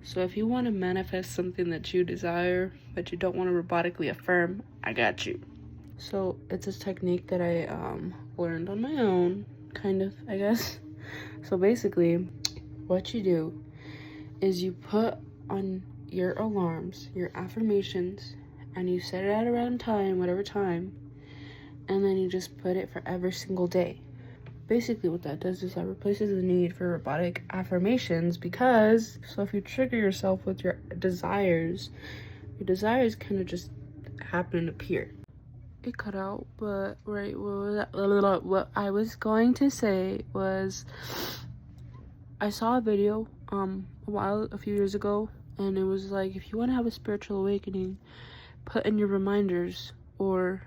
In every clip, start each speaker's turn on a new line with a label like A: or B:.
A: So if you want to manifest something that you desire, but you don't want to robotically affirm, I got you. So it's a technique that I learned on my own, kind of, I guess. So basically, what you do is you put on your alarms, your affirmations, and you set it at a random time, whatever time, and then you just put it for every single day. Basically what that does is that replaces the need for robotic affirmations, because so if you trigger yourself with your desires kind of just happen and appear. It cut out, but right, what I was going to say was I saw a video a few years ago, and it was like, if you want to have a spiritual awakening, put in your reminders or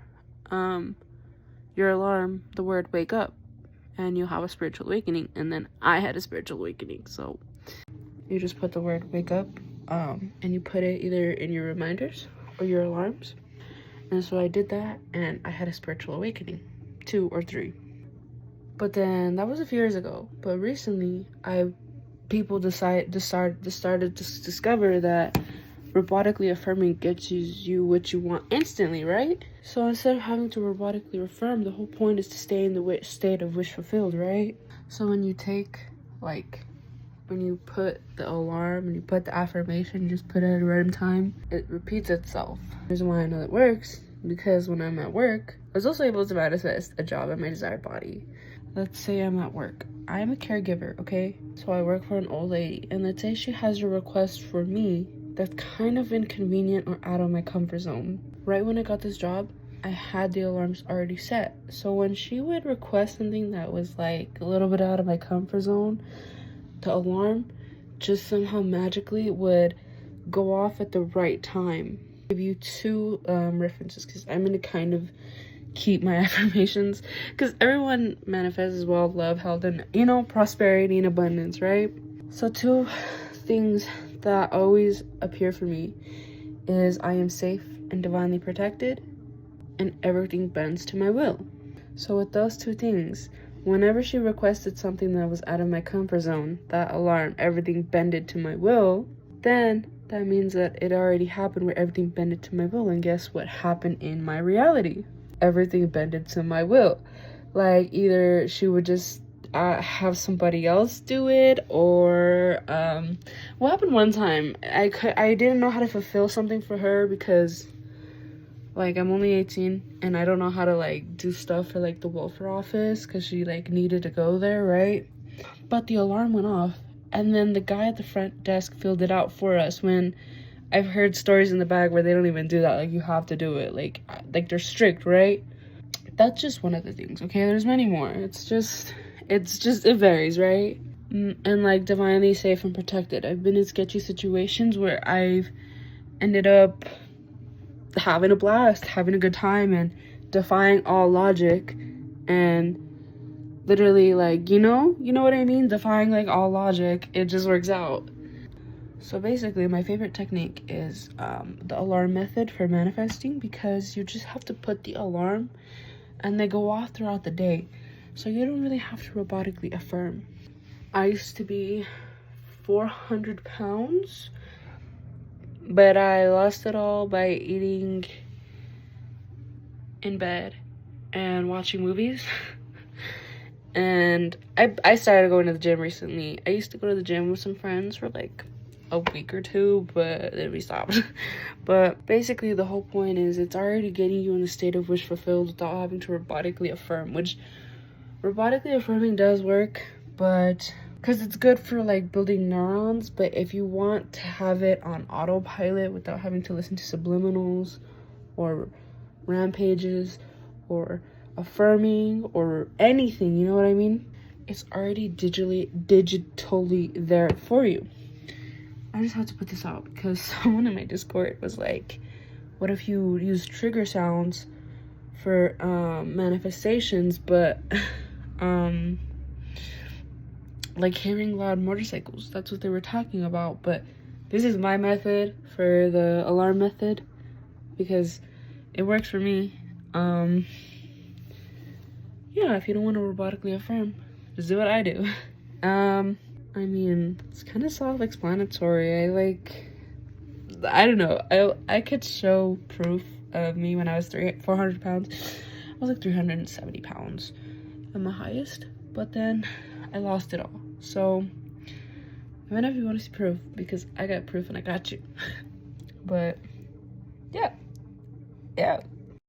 A: your alarm the word wake up, and you'll have a spiritual awakening. And then I had a spiritual awakening. So you just put the word wake up and you put it either in your reminders or your alarms. And so I did that, and I had a spiritual awakening, 2 or 3. But then that was a few years ago. But recently people started to discover that robotically affirming gets you what you want instantly, right? So instead of having to robotically affirm, the whole point is to stay in the state of wish fulfilled, right? So when you put the alarm and you put the affirmation, you just put it at a random time, it repeats itself. The reason why I know it works, because when I'm at work, I was also able to manifest a job in my desired body. Let's say I'm at work. I'm a caregiver, okay? So I work for an old lady, and let's say she has a request for me that's kind of inconvenient or out of my comfort zone. Right when I got this job, I had the alarms already set. So when she would request something that was like a little bit out of my comfort zone, the alarm just somehow magically would go off at the right time. I'll give you 2 references, because I'm going to kind of keep my affirmations, because everyone manifests wealth, love, health, and prosperity and abundance, right? So 2 things that always appear for me is I am safe and divinely protected, and everything bends to my will. So with those 2 things, whenever she requested something that was out of my comfort zone, that alarm, everything bended to my will, then that means that it already happened where everything bended to my will. And guess what happened in my reality? Everything bended to my will. Like, either she would just have somebody else do it, or what happened one time, I didn't know how to fulfill something for her, because like I'm only 18 and I don't know how to like do stuff for like the welfare office, because she like needed to go there, right? But the alarm went off, and then the guy at the front desk filled it out for us, when I've heard stories in the back where they don't even do that. Like, you have to do it, like they're strict, right? That's just one of the things, okay? There's many more. It varies, right? And like divinely safe and protected. I've been in sketchy situations where I've ended up having a blast, having a good time, and defying all logic, and literally like, you know what I mean? Defying like all logic, it just works out. So basically, my favorite technique is the alarm method for manifesting, because you just have to put the alarm and they go off throughout the day. So you don't really have to robotically affirm. I used to be 400 pounds, but I lost it all by eating in bed and watching movies. And I started going to the gym recently. I used to go to the gym with some friends for like a week or 2, but then we stopped. But basically the whole point is it's already getting you in a state of wish fulfilled without having to robotically affirm, which robotically affirming does work, but because it's good for like building neurons. But if you want to have it on autopilot without having to listen to subliminals or rampages or affirming or anything, you know what I mean, it's already digitally there for you. I just had to put this out because someone in my Discord was like, what if you use trigger sounds for manifestations, but like hearing loud motorcycles? That's what they were talking about. But this is my method for the alarm method because it works for me. Yeah, if you don't want to robotically affirm, just do what I do. I mean, it's kind of self-explanatory. I don't know. I could show proof of me when I was 400 pounds. I was like 370 pounds at my highest, but then I lost it all. So even if you want to see proof, because I got proof and I got you. But yeah.